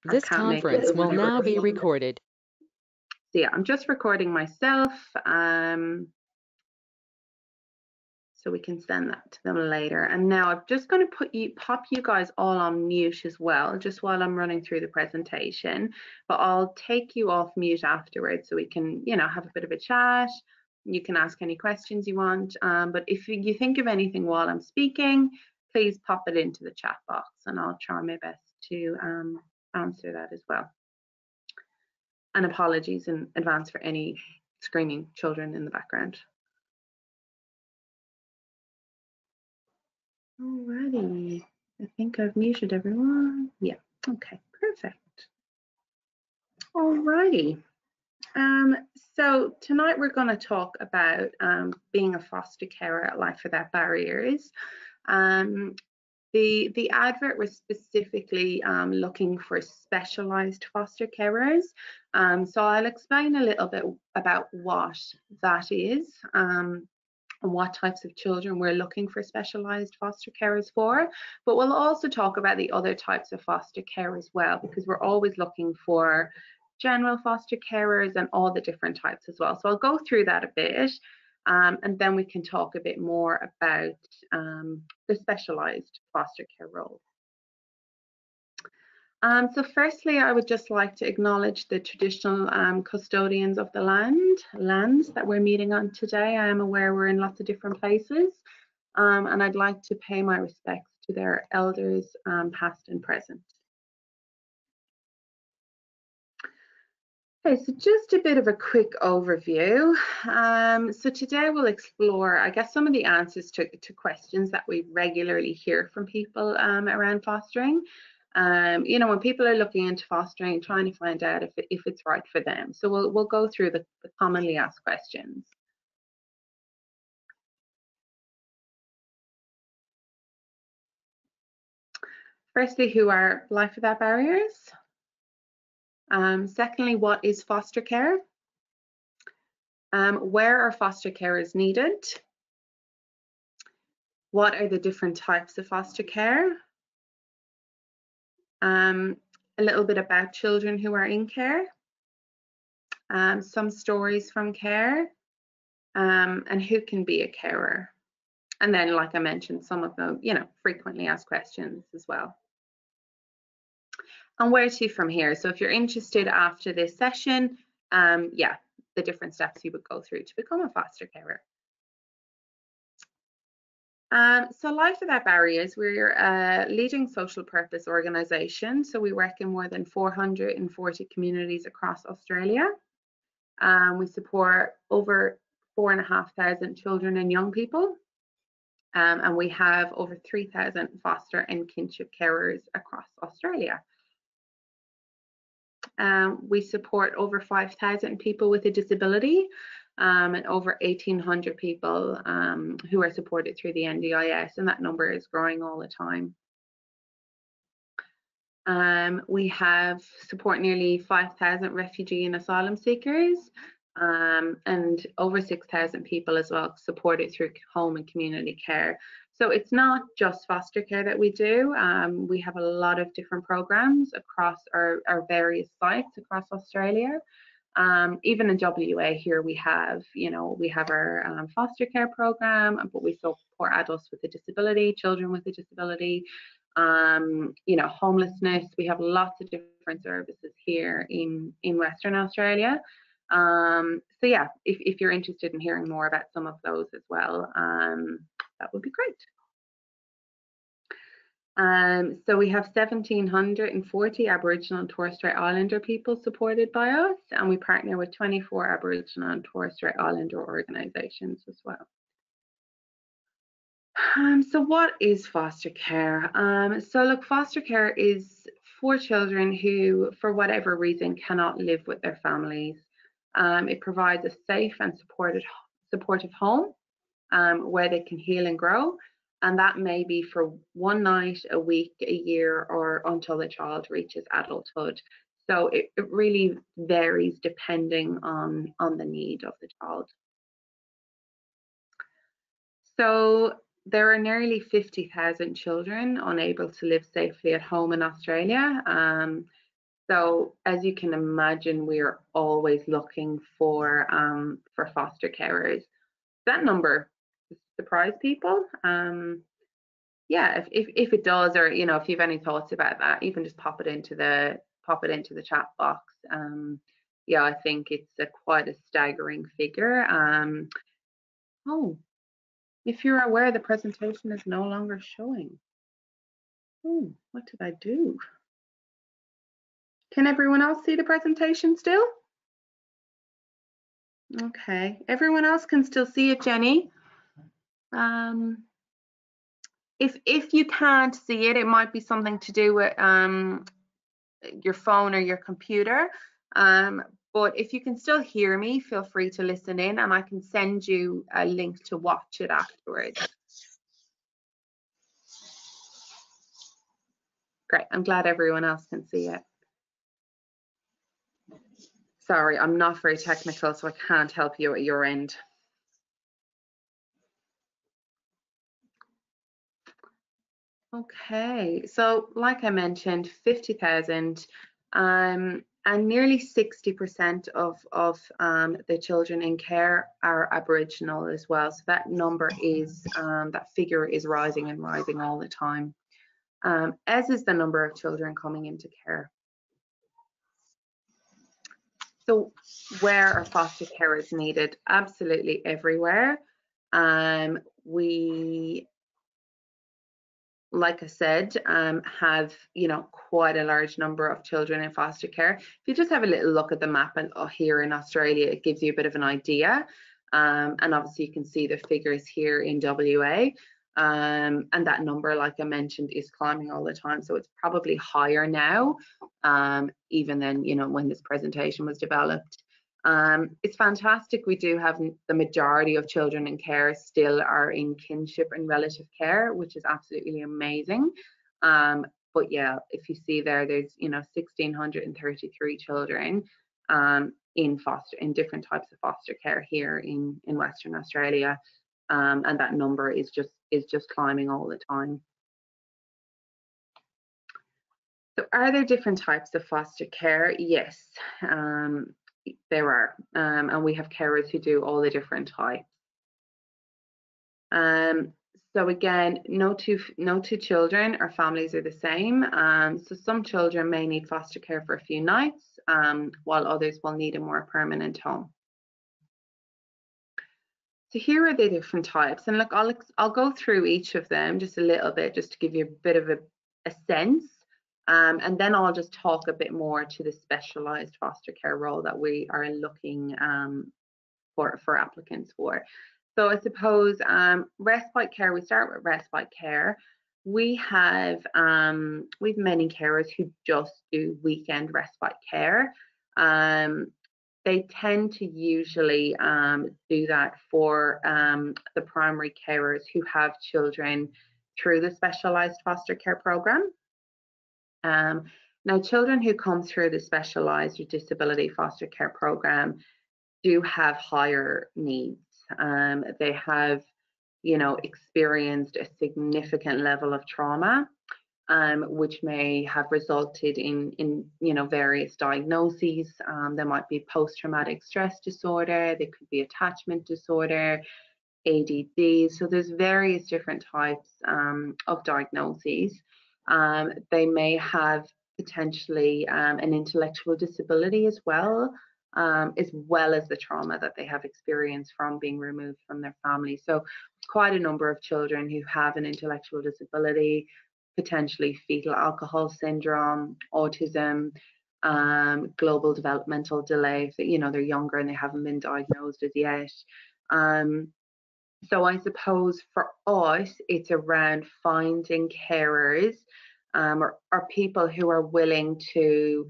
This conference will now be recorded. So yeah, I'm just recording myself, so we can send that to them later. And now I'm just going to pop you guys all on mute as well, just while I'm running through the presentation. But I'll take you off mute afterwards, so we can, have a bit of a chat. You can ask any questions you want. But if you think of anything while I'm speaking, please pop it into the chat box, and I'll try my best to answer that as well. And apologies in advance for any screaming children in the background. Alrighty, I think I've muted everyone. Yeah, okay, perfect. Alrighty, so tonight we're going to talk about being a foster carer at Life Without Barriers. The advert was specifically looking for specialised foster carers. So I'll explain a little bit about what that is and what types of children we're looking for specialised foster carers for. But we'll also talk about the other types of foster care as well, because we're always looking for general foster carers and all the different types as well. So I'll go through that a bit. And then we can talk a bit more about the specialised foster care role. So firstly, I would just like to acknowledge the traditional custodians of the lands that we're meeting on today. I am aware we're in lots of different places, and I'd like to pay my respects to their elders, past and present. Okay, so just a bit of a quick overview. So today we'll explore, I guess, some of the answers to questions that we regularly hear from people around fostering. When people are looking into fostering, trying to find out if it's right for them. So we'll go through the commonly asked questions. Firstly, who are Life Without Barriers? Secondly, what is foster care? Where are foster carers needed? What are the different types of foster care? A little bit about children who are in care. Some stories from care, and who can be a carer. And then, like I mentioned, some of them, frequently asked questions as well. And where to from here? So if you're interested after this session, yeah, the different steps you would go through to become a foster carer. So Life Without Barriers, we're a leading social purpose organisation. So we work in more than 440 communities across Australia. We support over 4,500 children and young people. And we have over 3,000 foster and kinship carers across Australia. We support over 5,000 people with a disability, and over 1,800 people who are supported through the NDIS, and that number is growing all the time. We have support nearly 5,000 refugee and asylum seekers, and over 6,000 people as well supported through home and community care. So it's not just foster care that we do. We have a lot of different programs across our various sites across Australia. Even in WA here, we have our foster care program, but we support adults with a disability, children with a disability, homelessness. We have lots of different services here in Western Australia. So yeah, if you're interested in hearing more about some of those as well, that would be great. So we have 1,740 Aboriginal and Torres Strait Islander people supported by us, and we partner with 24 Aboriginal and Torres Strait Islander organisations as well. So what is foster care? So look, foster care is for children who, for whatever reason, cannot live with their families. It provides a safe and supportive home where they can heal and grow. And that may be for one night, a week, a year, or until the child reaches adulthood. So it really varies depending on the need of the child. So there are nearly 50,000 children unable to live safely at home in Australia. So as you can imagine, we're always looking for foster carers. That number surprise people. Yeah, if it does, or you know, if you've any thoughts about that, even just pop it into the chat box. Yeah, I think it's quite a staggering figure. Oh, if you're aware, the presentation is no longer showing. Oh, what did I do? Can everyone else see the presentation still? Okay, everyone else can still see it, Jenny. If you can't see it, it might be something to do with your phone or your computer. But if you can still hear me, feel free to listen in, and I can send you a link to watch it afterwards. Great, I'm glad everyone else can see it. Sorry, I'm not very technical, so I can't help you at your end. Okay, so like I mentioned, 50,000, and nearly 60% of the children in care are Aboriginal as well. So that number is, that figure is rising and rising all the time, as is the number of children coming into care. So where are foster carers needed? Absolutely everywhere. We, like I said, have, you know, quite a large number of children in foster care. If you just have a little look at the map and here in Australia, it gives you a bit of an idea. And obviously you can see the figures here in WA. And that number, like I mentioned, is climbing all the time. So it's probably higher now, even than, you know, when this presentation was developed. It's fantastic. We do have the majority of children in care still are in kinship and relative care, which is absolutely amazing. But yeah, if you see there, there's, you know, 1,633 children in different types of foster care here in Western Australia, and that number is just climbing all the time. So are there different types of foster care? Yes. There are, and we have carers who do all the different types. So again, no two children or families are the same. So some children may need foster care for a few nights, while others will need a more permanent home. So here are the different types, and look, I'll go through each of them just a little bit, just to give you a bit of a sense. And then I'll just talk a bit more to the specialised foster care role that we are looking for applicants for. So I suppose respite care, we start with respite care. We have many carers who just do weekend respite care. They tend to usually do that for the primary carers who have children through the specialised foster care programme. Now, children who come through the specialised or disability foster care programme do have higher needs. They have, you know, experienced a significant level of trauma, which may have resulted in you know, various diagnoses. There might be post-traumatic stress disorder, there could be attachment disorder, ADD. So there's various different types of diagnoses. They may have potentially an intellectual disability as well as the trauma that they have experienced from being removed from their family. So quite a number of children who have an intellectual disability, potentially fetal alcohol syndrome, autism, global developmental delay. So, you know, they're younger and they haven't been diagnosed as yet. So I suppose for us, it's around finding carers or people who are willing to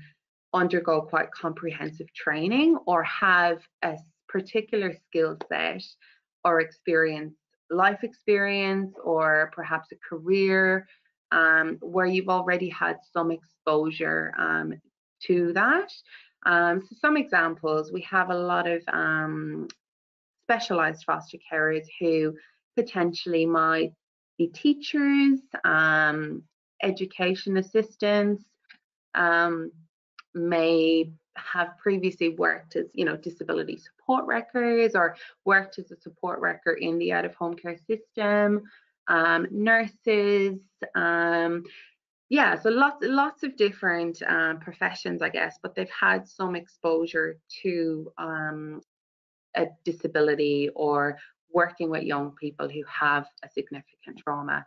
undergo quite comprehensive training or have a particular skill set or life experience, or perhaps a career where you've already had some exposure to that. So some examples, we have a lot of specialised foster carers who potentially might be teachers, education assistants, may have previously worked as, disability support workers or worked as a support worker in the out-of-home care system, nurses, yeah, so lots of different professions, I guess, but they've had some exposure to a disability or working with young people who have a significant trauma.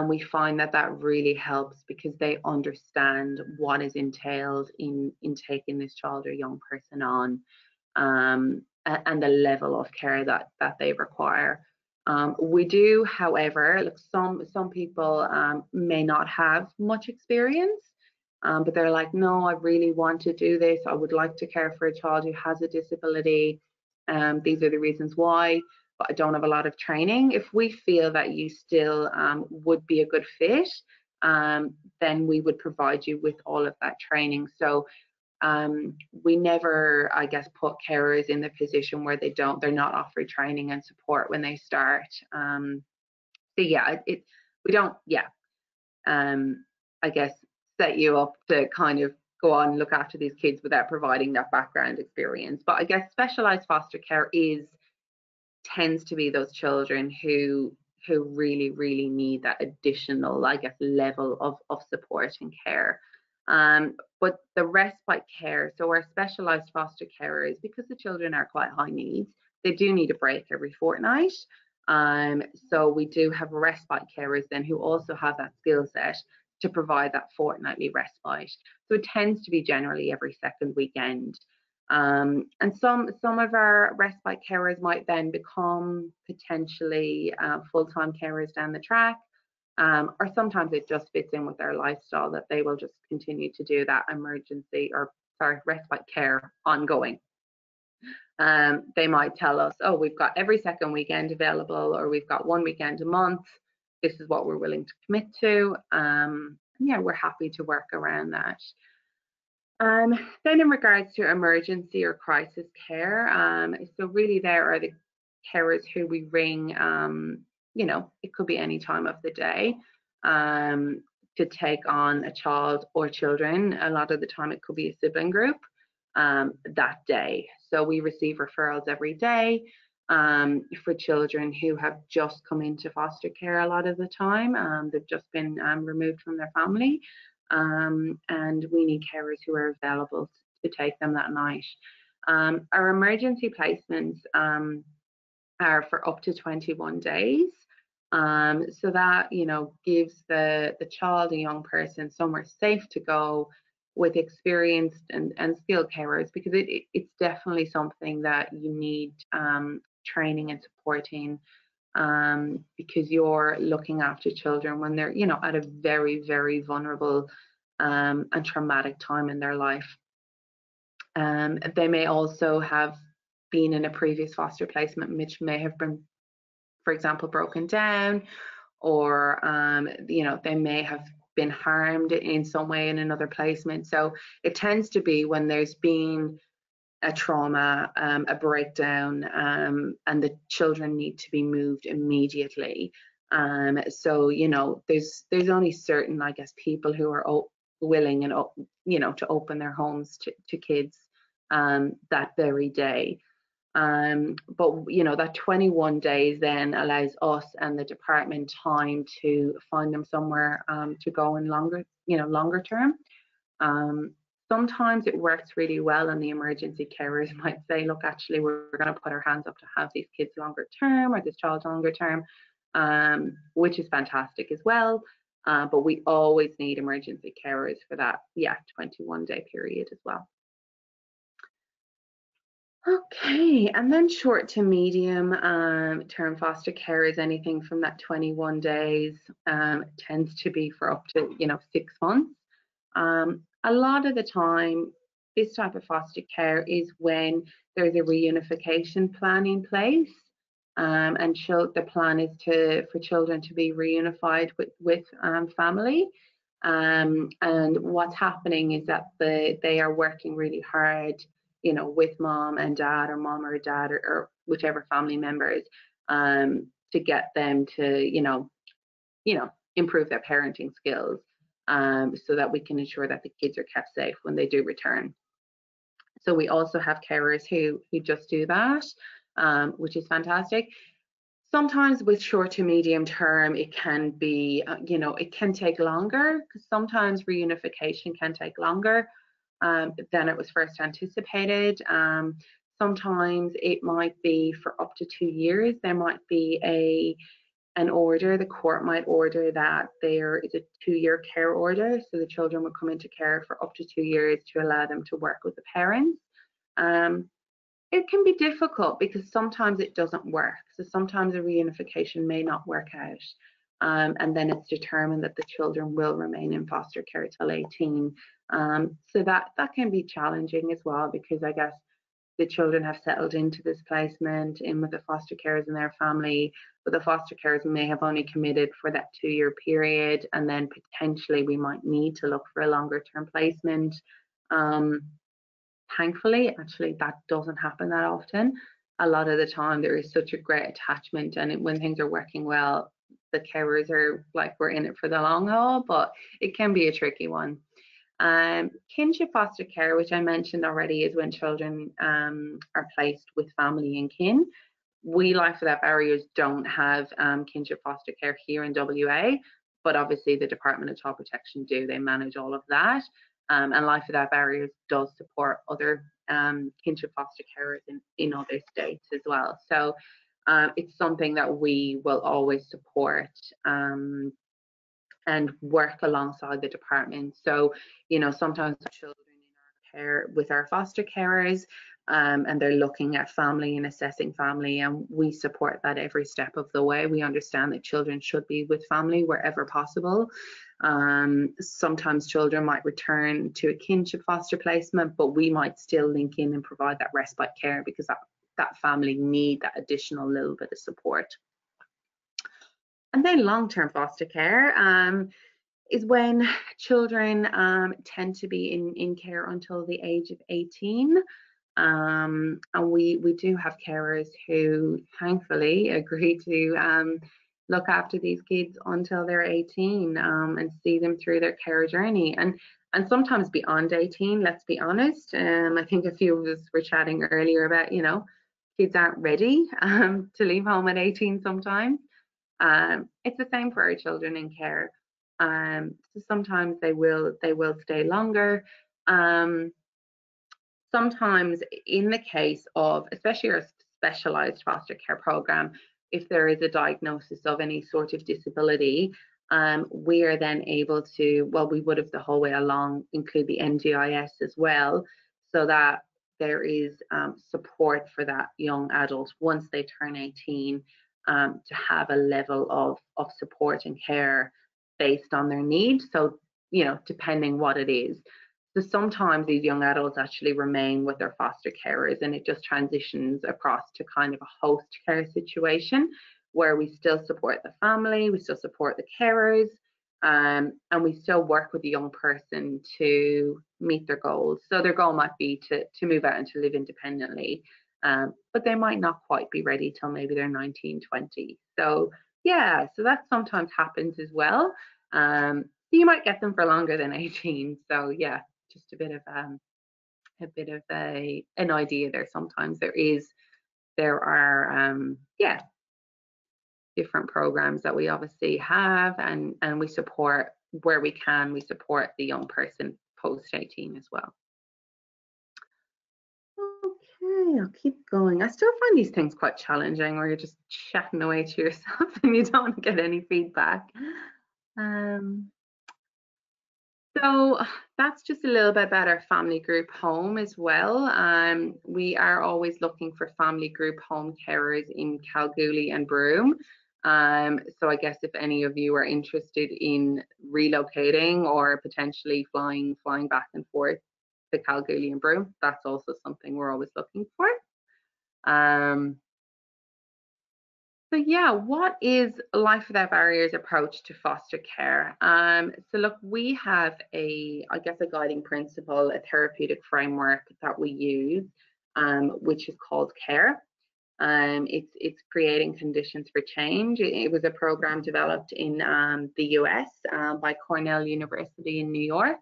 We find that that really helps because they understand what is entailed in taking this child or young person on, and the level of care that they require. We do, however, look, some people may not have much experience, but they're like, no, I really want to do this. I would like to care for a child who has a disability. These are the reasons why, but I don't have a lot of training. If we feel that you still would be a good fit, then we would provide you with all of that training. So we never, I guess, put carers in the position where they're not offered training and support when they start. So yeah, we don't, yeah, I guess, set you up to kind of go on and look after these kids without providing that background experience. But I guess specialised foster care tends to be those children who really, really need that additional, I guess, level of support and care. But the respite care, so our specialised foster carers, because the children are quite high needs, they do need a break every fortnight. So we do have respite carers then who also have that skill set to provide that fortnightly respite. So it tends to be generally every second weekend. And some of our respite carers might then become potentially full-time carers down the track, or sometimes it just fits in with their lifestyle that they will just continue to do that respite care ongoing. They might tell us, oh, we've got every second weekend available, or we've got one weekend a month. This is what we're willing to commit to. Yeah, we're happy to work around that. Then in regards to emergency or crisis care, so really there are the carers who we ring, it could be any time of the day, to take on a child or children. A lot of the time it could be a sibling group that day. So we receive referrals every day for children who have just come into foster care a lot of the time. They've just been removed from their family. And we need carers who are available to take them that night. Our emergency placements are for up to 21 days. So that, gives the child, a young person, somewhere safe to go with experienced and skilled carers, because it's definitely something that you need training and supporting, because you're looking after children when they're, at a very, very vulnerable and traumatic time in their life. They may also have been in a previous foster placement, which may have been, for example, broken down, or, they may have been harmed in some way in another placement. So it tends to be when there's been a trauma, a breakdown, and the children need to be moved immediately. So, there's only certain, I guess, people who are willing and, to open their homes to kids that very day. But that 21 days then allows us and the department time to find them somewhere to go in longer term. Sometimes it works really well, and the emergency carers might say, look, actually, we're going to put our hands up to have these kids longer term, or this child longer term, which is fantastic as well. But we always need emergency carers for that, 21-day period as well. Okay, and then short to medium term foster care is anything from that 21 days, tends to be for up to 6 months. A lot of the time, this type of foster care is when there's a reunification plan in place, and the plan is for children to be reunified with family. And what's happening is that they are working really hard, with mom and dad, or mom or dad, or whichever family members, to get them to, improve their parenting skills. so that we can ensure that the kids are kept safe when they do return. So we also have carers who just do that, which is fantastic. Sometimes with short to medium term, it can be, it can take longer, because sometimes reunification can take longer than it was first anticipated. Sometimes it might be for up to 2 years. There might be an order, the court might order that there is a 2-year care order, so the children will come into care for up to 2 years to allow them to work with the parents. It can be difficult because sometimes it doesn't work. So sometimes a reunification may not work out. And then it's determined that the children will remain in foster care till 18. So that can be challenging as well, because I guess the children have settled into this placement in with the foster carers and their family, but the foster carers may have only committed for that 2-year period, and then potentially we might need to look for a longer term placement. Thankfully, actually, that doesn't happen that often. A lot of the time there is such a great attachment, and when things are working well, the carers are like, we're in it for the long haul, but it can be a tricky one. Kinship foster care, which I mentioned already, is when children are placed with family and kin. We, Life Without Barriers, don't have kinship foster care here in WA, but obviously the Department of Child Protection do. They manage all of that. And Life Without Barriers does support other kinship foster carers in other states as well. So it's something that we will always support and work alongside the department. So, sometimes children in our care with our foster carers, and they're looking at family and assessing family, and we support that every step of the way. We understand that children should be with family wherever possible. Sometimes children might return to a kinship foster placement, but we might still link in and provide that respite care, because that family need that additional little bit of support. And then long-term foster care is when children tend to be in care until the age of 18. And we do have carers who thankfully agree to look after these kids until they're 18 and see them through their care journey. And sometimes beyond 18, let's be honest. I think a few of us were chatting earlier about, kids aren't ready to leave home at 18 sometimes. It's the same for our children in care. So sometimes they will stay longer. Sometimes in the case of, especially our specialised foster care programme, if there is a diagnosis of any sort of disability, we are then able to, well, we would have the whole way along include the NDIS as well, so that there is support for that young adult once they turn 18, to have a level of support and care based on their needs. So, depending what it is. So sometimes these young adults actually remain with their foster carers, and it just transitions across to kind of a host care situation where we still support the family, we still support the carers, and we still work with the young person to meet their goals. So their goal might be to move out and to live independently, but they might not quite be ready till maybe they're 19, 20. So yeah, so that sometimes happens as well. So you might get them for longer than 18. So yeah, just a bit of an idea there. Sometimes there are different programs that we obviously have, and we support where we can. We support the young person post 18 as well. Okay, I'll keep going. I still find these things quite challenging, where you're just chatting away to yourself and you don't get any feedback. So that's just a little bit about our family group home as well. We are always looking for family group home carers in Kalgoorlie and Broome. So I guess if any of you are interested in relocating or potentially flying back and forth to Kalgoorlie and Broome, that's also something we're always looking for. So yeah, what is Life Without Barriers approach to foster care? So look, we have a guiding principle, a therapeutic framework that we use, which is called CARE. It's creating conditions for change. It was a program developed in the US by Cornell University in New York.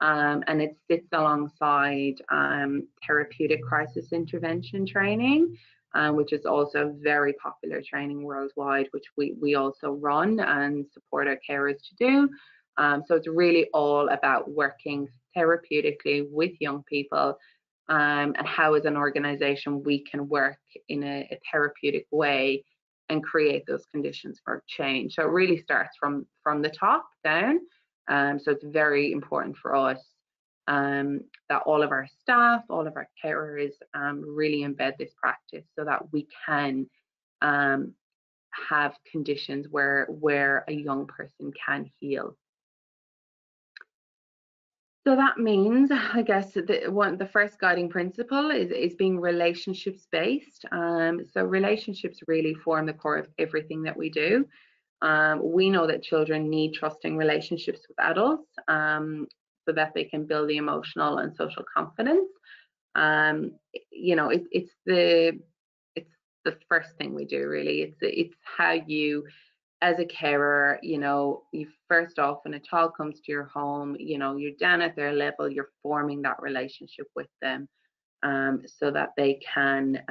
And it sits alongside therapeutic crisis intervention training, which is also very popular training worldwide, which we also run and support our carers to do. So it's really all about working therapeutically with young people, and how as an organization we can work in a therapeutic way and create those conditions for change. So it really starts from the top down. So it's very important for us that all of our staff, all of our carers really embed this practice so that we can have conditions where a young person can heal. So that means, I guess, the first guiding principle is being relationships based. So relationships really form the core of everything that we do. We know that children need trusting relationships with adults so that they can build the emotional and social confidence. You know, it's the first thing we do, really. It's how you, as a carer, you know, you first off, when a child comes to your home, you know, you're down at their level, you're forming that relationship with them, so that they can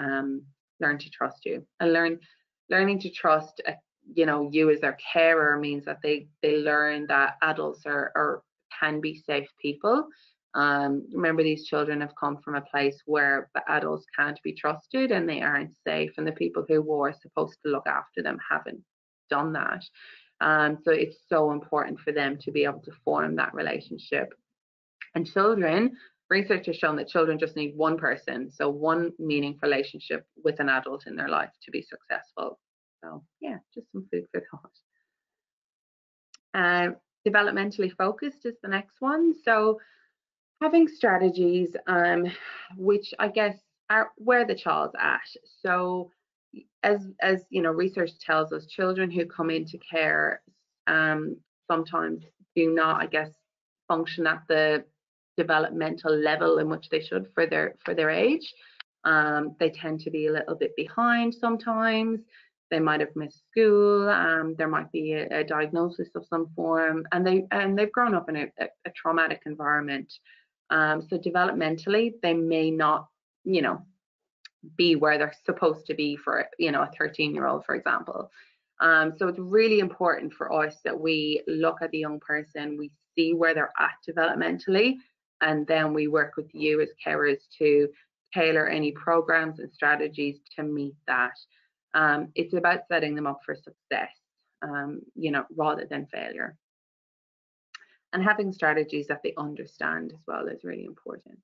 learn to trust you. And learning to trust, you know, you as their carer means that they learn that adults are can be safe people. Remember, these children have come from a place where the adults can't be trusted and they aren't safe, and the people who were supposed to look after them haven't done that. So it's so important for them to be able to form that relationship. And children, research has shown that children just need one person, so one meaningful relationship with an adult in their life to be successful. So yeah, just some food for thought. Developmentally focused is the next one. So having strategies, which I guess are where the child's at. So as you know, research tells us children who come into care sometimes do not, I guess, function at the developmental level in which they should for their age. They tend to be a little bit behind sometimes. They might have missed school. There might be a diagnosis of some form, and they've grown up in a traumatic environment. So developmentally, they may not, you know, be where they're supposed to be for, you know, a 13-year-old, for example. So it's really important for us that we look at the young person, we see where they're at developmentally, and then we work with you as carers to tailor any programs and strategies to meet that. It's about setting them up for success, you know, rather than failure. And having strategies that they understand as well is really important.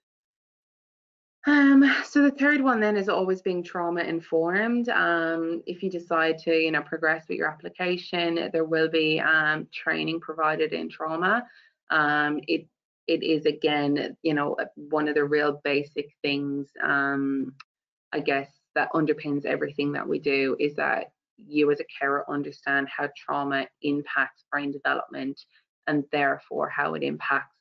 So the third one then is always being trauma informed. If you decide to, you know, progress with your application, there will be training provided in trauma. It is, again, you know, one of the real basic things, I guess, that underpins everything that we do, is that you as a carer understand how trauma impacts brain development and therefore how it impacts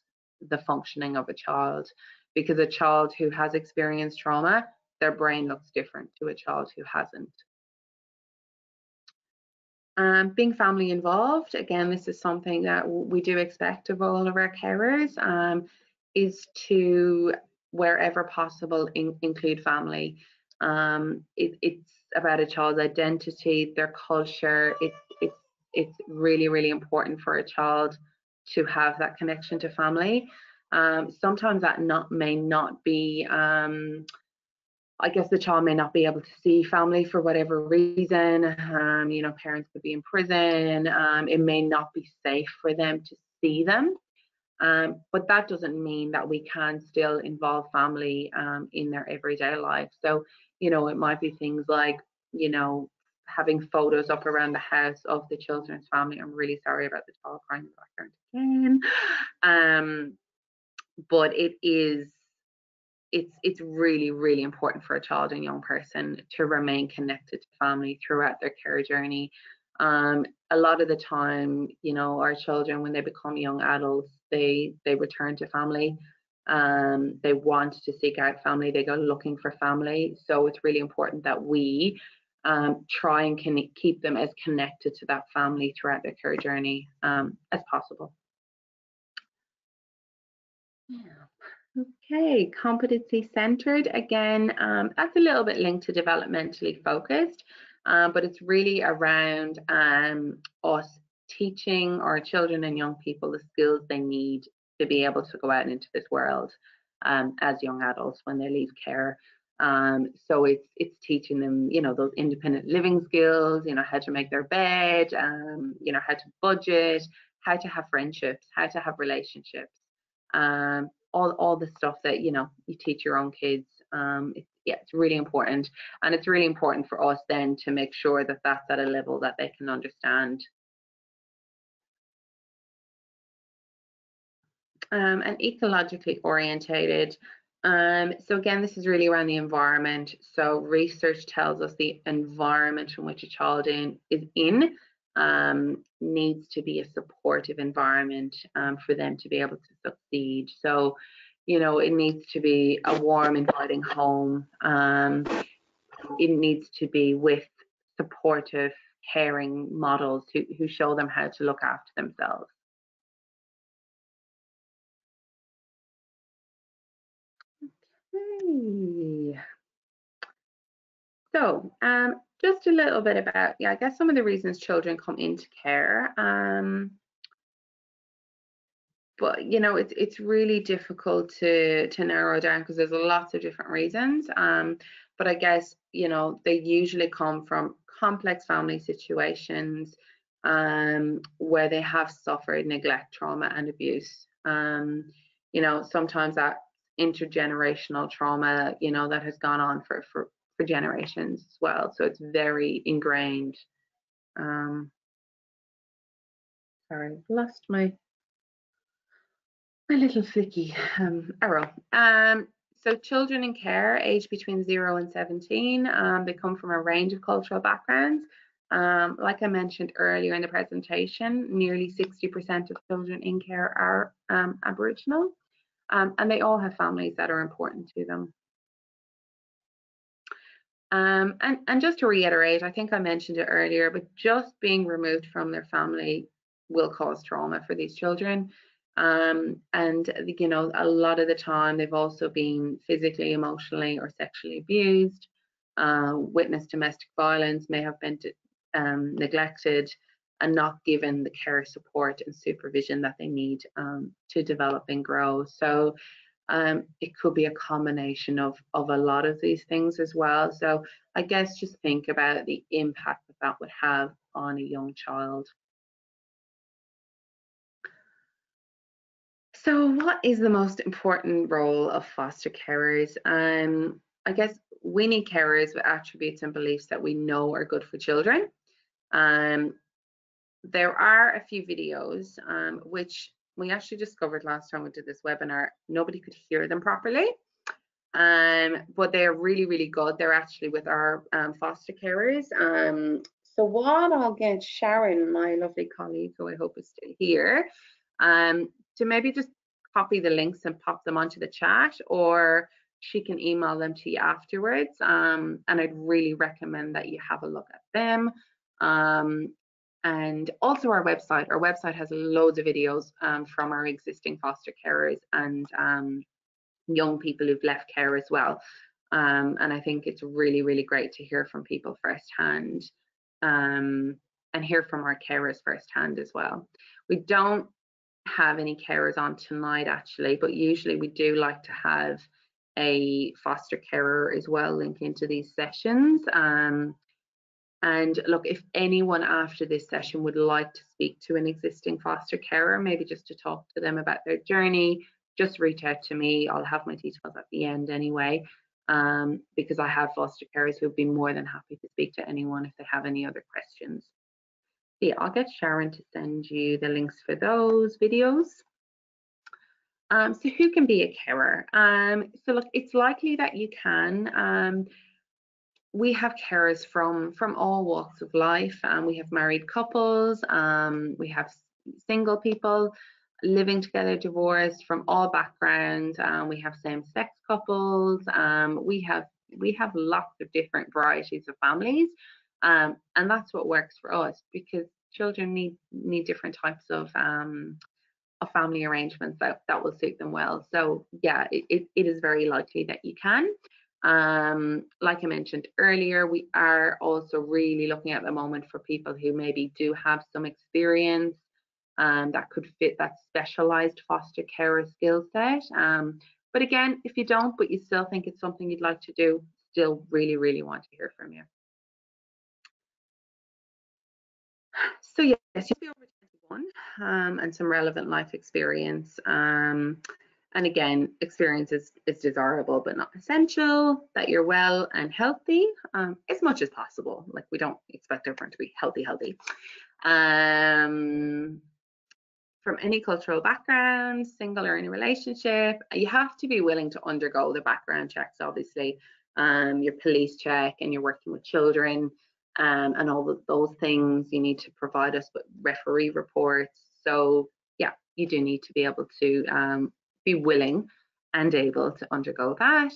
the functioning of a child. Because a child who has experienced trauma, their brain looks different to a child who hasn't. Being family involved, again, this is something that we do expect of all of our carers, is to, wherever possible, include family. It's about a child's identity, their culture. It's really, really important for a child to have that connection to family. Sometimes that may not be, I guess the child may not be able to see family for whatever reason. You know, parents could be in prison. It may not be safe for them to see them. But that doesn't mean that we can still involve family in their everyday life. So, you know, it might be things like, you know, having photos up around the house of the children's family. I'm really sorry about the child crying in the background again. But it's really, really important for a child and young person to remain connected to family throughout their care journey. A lot of the time, you know, our children, when they become young adults, they return to family. They want to seek out family, they go looking for family. So it's really important that we try and keep them as connected to that family throughout their care journey as possible. Yeah. Okay, competency centered. Again, that's a little bit linked to developmentally focused, but it's really around us teaching our children and young people the skills they need to be able to go out into this world as young adults when they leave care. So it's teaching them, you know, those independent living skills, you know, how to make their bed, you know, how to budget, how to have friendships, how to have relationships. All the stuff that, you know, you teach your own kids. It's really important, and it's really important for us then to make sure that that's at a level that they can understand. And ecologically orientated. So again, this is really around the environment. So research tells us the environment in which a child is in needs to be a supportive environment for them to be able to succeed. So, you know, it needs to be a warm, inviting home. It needs to be with supportive, caring models who show them how to look after themselves. Okay. So, just a little bit about, I guess some of the reasons children come into care. But you know, it's really difficult to narrow down because there's lots of different reasons. But I guess, you know, they usually come from complex family situations where they have suffered neglect, trauma, and abuse. You know, sometimes that intergenerational trauma, you know, that has gone on for generations as well. So it's very ingrained. Sorry, lost my little flicky arrow. So children in care aged between 0 and 17, they come from a range of cultural backgrounds. Like I mentioned earlier in the presentation, nearly 60% of children in care are Aboriginal, and they all have families that are important to them. And just to reiterate, I think I mentioned it earlier, but just being removed from their family will cause trauma for these children. And you know, a lot of the time they've also been physically, emotionally, or sexually abused, witnessed domestic violence, may have been neglected, and not given the care, support, and supervision that they need to develop and grow. So it could be a combination of a lot of these things as well. So I guess just think about the impact that that would have on a young child. So what is the most important role of foster carers? I guess we need carers with attributes and beliefs that we know are good for children. There are a few videos which we actually discovered last time we did this webinar. Nobody could hear them properly, but they're really, really good. They're actually with our foster carers. So what I'll get Sharon, my lovely colleague, who I hope is still here, to maybe just copy the links and pop them onto the chat, or she can email them to you afterwards. And I'd really recommend that you have a look at them. And also our website. Our website has loads of videos from our existing foster carers and young people who've left care as well. And I think it's really, really great to hear from people firsthand and hear from our carers firsthand as well. We don't have any carers on tonight actually, but usually we do like to have a foster carer as well link into these sessions. And look, if anyone after this session would like to speak to an existing foster carer, maybe just to talk to them about their journey, just reach out to me. I'll have my details at the end anyway, because I have foster carers who've been more than happy to speak to anyone if they have any other questions. Yeah, I'll get Sharon to send you the links for those videos. So who can be a carer? So look, it's likely that you can. We have carers from all walks of life. We have married couples, we have single people. living together, divorced, from all backgrounds. We have same-sex couples. We have lots of different varieties of families, and that's what works for us, because children need different types of family arrangements that will suit them well. So yeah, it is very likely that you can. Like I mentioned earlier, we are also really looking at the moment for people who maybe do have some experience that could fit that specialized foster carer skill set. But again, if you don't, but you still think it's something you'd like to do, still really, really want to hear from you. So yes, you'll be over 21 and some relevant life experience. And again, experience is desirable but not essential, that you're well and healthy as much as possible. Like, we don't expect everyone to be healthy. From any cultural background, single or in a relationship, you have to be willing to undergo the background checks, obviously, your police check, and you're working with children, and all of those things. You need to provide us with referee reports. So yeah, you do need to be able to be willing and able to undergo that.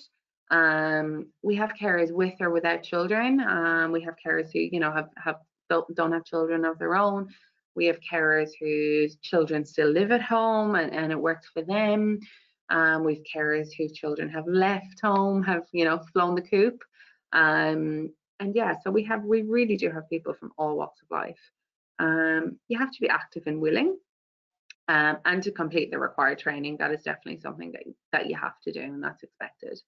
We have carers with or without children. We have carers who, you know, don't have children of their own. We have carers whose children still live at home and it works for them. We've carers whose children have left home, have, you know, flown the coop. And yeah, so we really do have people from all walks of life. You have to be active and willing, and to complete the required training. That is definitely something that you have to do, and that's expected.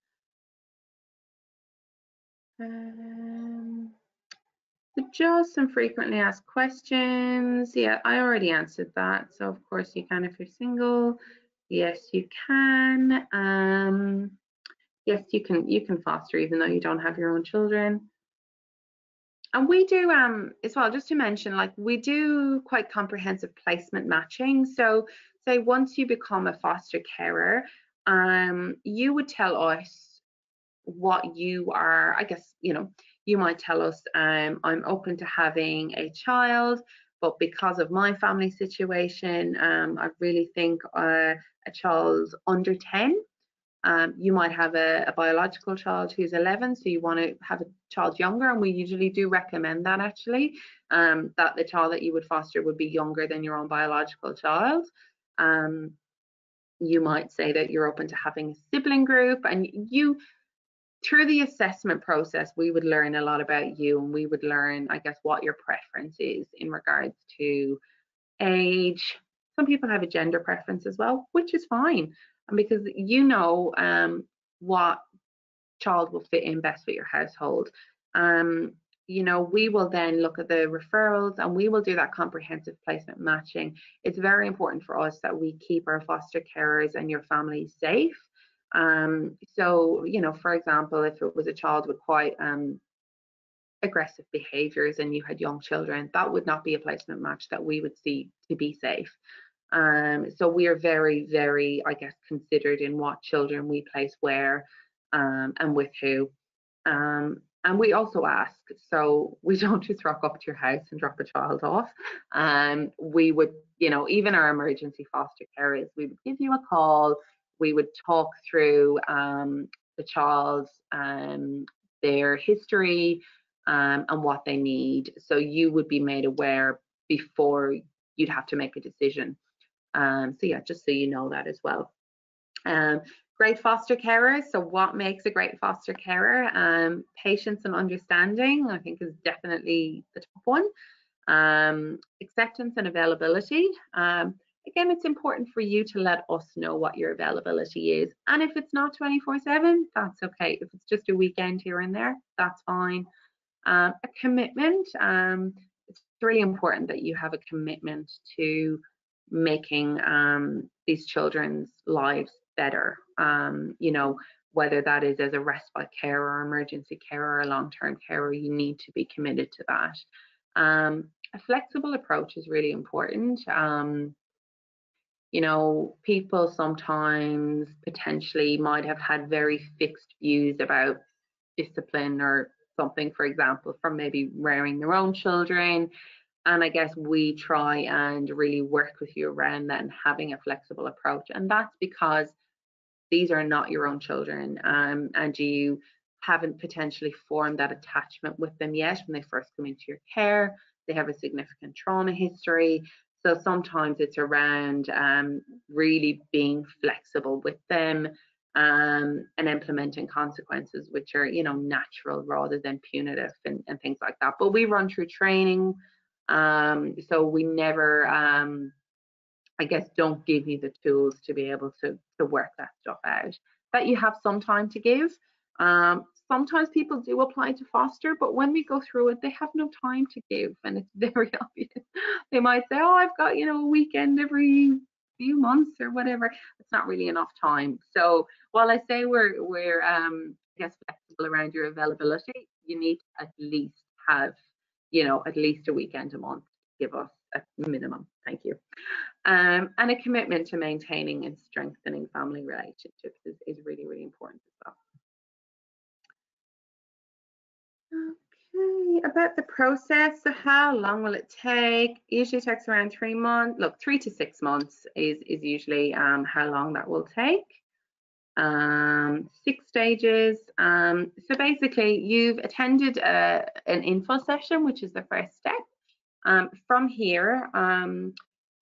Just some frequently asked questions. Yeah, I already answered that. So of course you can if you're single. Yes, you can. Yes, you can foster even though you don't have your own children. And we do as well, just to mention, like, we do quite comprehensive placement matching. So say once you become a foster carer, you would tell us what you are. I guess, you know, you might tell us, I'm open to having a child, but because of my family situation, I really think a child under 10. You might have a biological child who's 11, so you want to have a child younger, and we usually do recommend that, actually, that the child that you would foster would be younger than your own biological child. You might say that you're open to having a sibling group, and through the assessment process, we would learn a lot about you, and we would learn, I guess, what your preference is in regards to age. Some people have a gender preference as well, which is fine, and because you know what child will fit in best with your household. You know, we will then look at the referrals, and we will do that comprehensive placement matching. It's very important for us that we keep our foster carers and your family safe. So, you know, for example, if it was a child with quite aggressive behaviors and you had young children, that would not be a placement match that we would see to be safe. So we are very, very, I guess, considered in what children we place where, and with who. And we also ask, so we don't just rock up to your house and drop a child off. We would, you know, even our emergency foster carers, we would give you a call. We would talk through the child's their history and what they need. So you would be made aware before you'd have to make a decision. So yeah, just so you know that as well. Great foster carers. So what makes a great foster carer? Patience and understanding, I think, is definitely the top one. Acceptance and availability. Again, it's important for you to let us know what your availability is. And if it's not 24/7, that's okay. If it's just a weekend here and there, that's fine. A commitment. It's really important that you have a commitment to making these children's lives better. You know, whether that is as a respite care or emergency care or a long-term carer, you need to be committed to that. A flexible approach is really important. You know, people sometimes potentially might have had very fixed views about discipline or something, for example, from maybe rearing their own children. And I guess we try and really work with you around that and having a flexible approach. And that's because these are not your own children, and you haven't potentially formed that attachment with them yet when they first come into your care. They have a significant trauma history. So sometimes it's around really being flexible with them, and implementing consequences which are, natural rather than punitive, and things like that. But we run through training, so we never, I guess, don't give you the tools to be able to work that stuff out. That you have some time to give. Sometimes people do apply to foster, but when we go through it, they have no time to give, and it's very obvious. They might say, "Oh, I've got, a weekend every few months or whatever." It's not really enough time. So while I say we're I guess flexible around your availability, you need to at least have, at least a weekend a month. Give us a minimum. Thank you. And a commitment to maintaining and strengthening family relationships is really, really important as well. Okay, about the process. So how long will it take? Usually takes around 3 months. Look, 3 to 6 months is usually how long that will take. 6 stages. So basically, you've attended an info session, which is the first step. From here,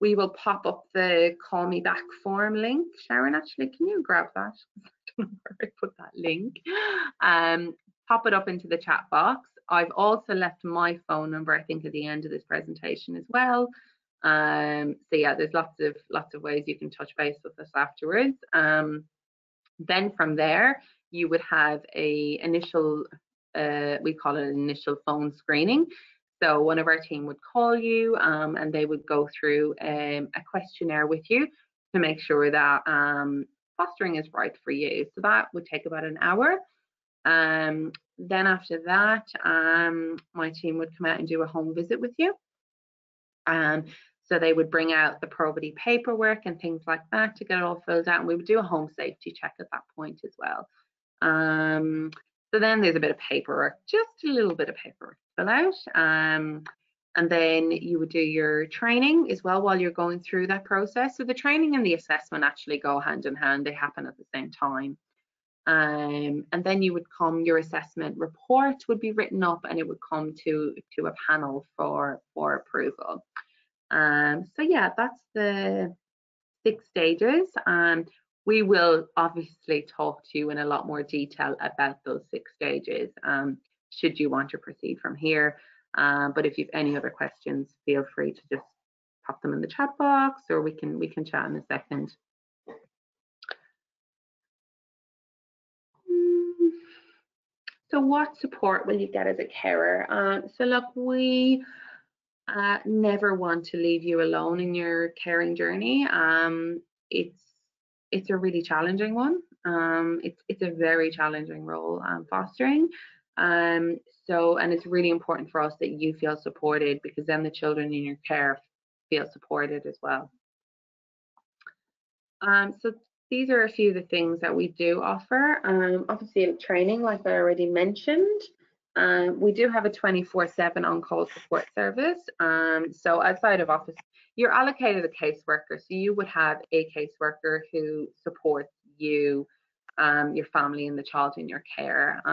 we will pop up the Call Me Back form link. Sharon, actually, can you grab that? I don't know where I put that link. Pop it up into the chat box. I've also left my phone number, I think, at the end of this presentation as well. So yeah, there's lots of ways you can touch base with us afterwards. Then from there, you would have a initial, we call it an initial phone screening. So one of our team would call you, and they would go through a questionnaire with you to make sure that fostering is right for you. So that would take about an hour. Then after that, my team would come out and do a home visit with you. So they would bring out the probity paperwork and things like that to get it all filled out. And we would do a home safety check at that point as well. So then there's a bit of paperwork, just a little bit of paperwork to fill out. And then you would do your training as well while you're going through that process. So the training and the assessment actually go hand in hand. They happen at the same time. And then you would come, your assessment report would be written up, and it would come to a panel for approval. So yeah, that's the 6 stages. We will obviously talk to you in a lot more detail about those 6 stages, should you want to proceed from here. But if you have any other questions, feel free to just pop them in the chat box, or we can chat in a second. So what support will you get as a carer? So look, we never want to leave you alone in your caring journey. It's a really challenging one. It's a very challenging role, fostering. And it's really important for us that you feel supported, because then the children in your care feel supported as well. So these are a few of the things that we do offer. Obviously, training, like I already mentioned. We do have a 24/7 on-call support service. So outside of office, you're allocated a caseworker. So you would have a caseworker who supports you, your family, and the child in your care.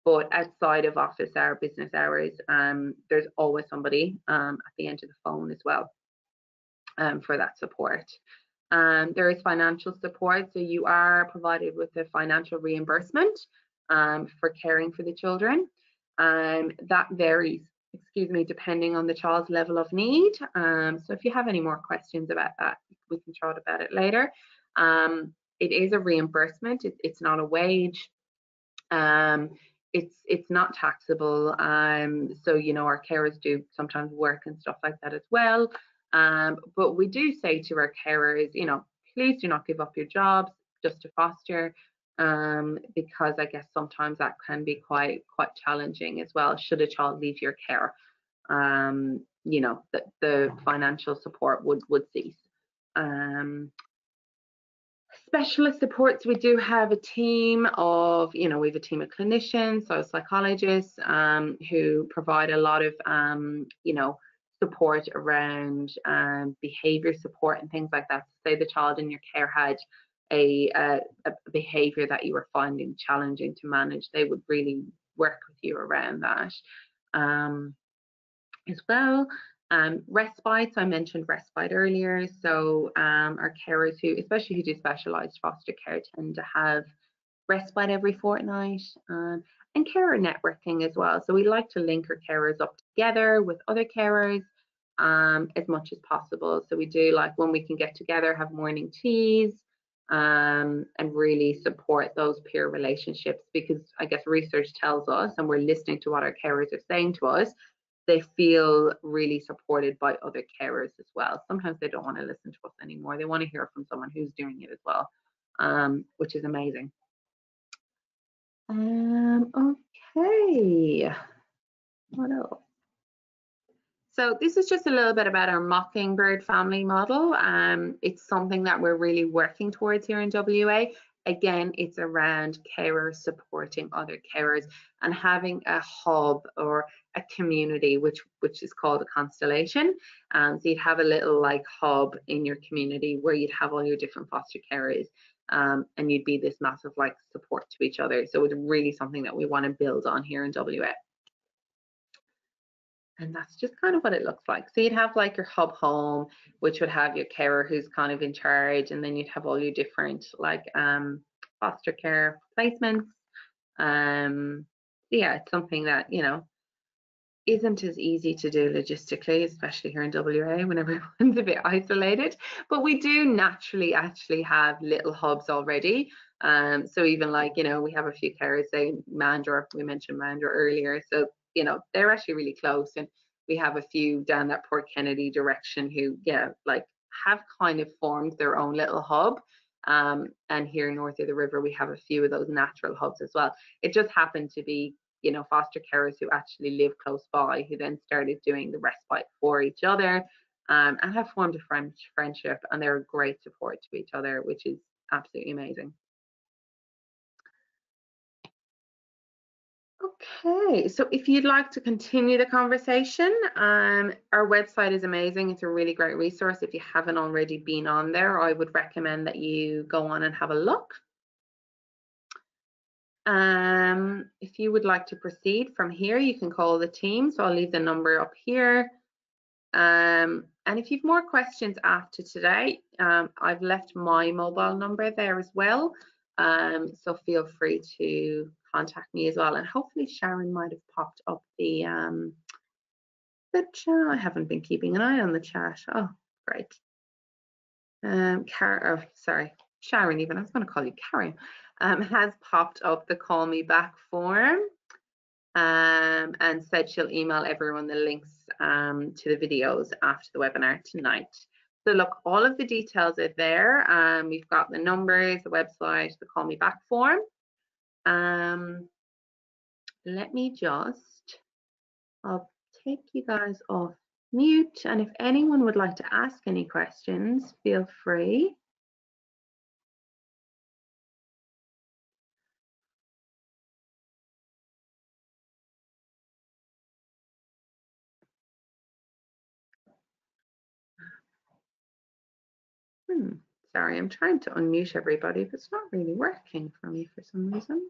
But outside of office hour, business hours, there's always somebody at the end of the phone as well, for that support. There is financial support, so you are provided with a financial reimbursement for caring for the children. That varies, depending on the child's level of need. So if you have any more questions about that, we can chat about it later. It is a reimbursement. It's not a wage. It's not taxable. So our carers do sometimes work and stuff like that as well. But we do say to our carers, please do not give up your jobs just to foster, because I guess sometimes that can be quite challenging as well. Should a child leave your care, the financial support would cease. Specialist supports, we do have a team of, we have a team of clinicians, so psychologists, who provide a lot of, support around behavior support and things like that. Say the child in your care had a behavior that you were finding challenging to manage, they would really work with you around that as well. Respite, I mentioned respite earlier. So our carers who, especially who do specialised foster care, tend to have respite every fortnight, and carer networking as well. So we like to link our carers up together with other carers as much as possible. So we do, like, when we can get together, have morning teas, and really support those peer relationships, because I guess research tells us, and we're listening to what our carers are saying to us, they feel really supported by other carers as well. Sometimes they don't want to listen to us anymore. They want to hear from someone who's doing it as well, which is amazing. Okay, what else? So this is just a little bit about our Mockingbird family model. It's something that we're really working towards here in WA. Again, it's around carers supporting other carers and having a hub or a community, which is called a constellation. So you'd have a little like hub in your community where you'd have all your different foster carers, and you'd be this massive like support to each other. So it's really something that we want to build on here in WA. And that's just kind of what it looks like. So you'd have like your hub home, which would have your carer who's kind of in charge, and then you'd have all your different like foster care placements. Yeah, it's something that, you know, isn't as easy to do logistically, especially here in WA when everyone's a bit isolated. But we do naturally actually have little hubs already. So even like, you know, we have a few carers, say Mandurah, we mentioned Mandurah earlier. So, you know, they're actually really close. And we have a few down that Port Kennedy direction who, yeah, like have kind of formed their own little hub. And here north of the river, we have a few of those natural hubs as well. It just happened to be, you know, foster carers who actually live close by, who then started doing the respite for each other, and have formed a friendship, and they're a great support to each other, which is absolutely amazing. Okay, so if you'd like to continue the conversation, our website is amazing. It's a really great resource. If you haven't already been on there, I would recommend that you go on and have a look. If you would like to proceed from here, you can call the team. So I'll leave the number up here. And if you've more questions after today, I've left my mobile number there as well. So feel free to contact me as well. And hopefully Sharon might have popped up the chat. I haven't been keeping an eye on the chat. Oh, great. Sorry, Sharon even, I was going to call you Karen, has popped up the call me back form, and said she'll email everyone the links to the videos after the webinar tonight. So look, all of the details are there. We've got the numbers, the website, the call me back form. Let me just, I'll take you guys off mute, and if anyone would like to ask any questions, feel free. Sorry, I'm trying to unmute everybody, but it's not really working for me for some reason.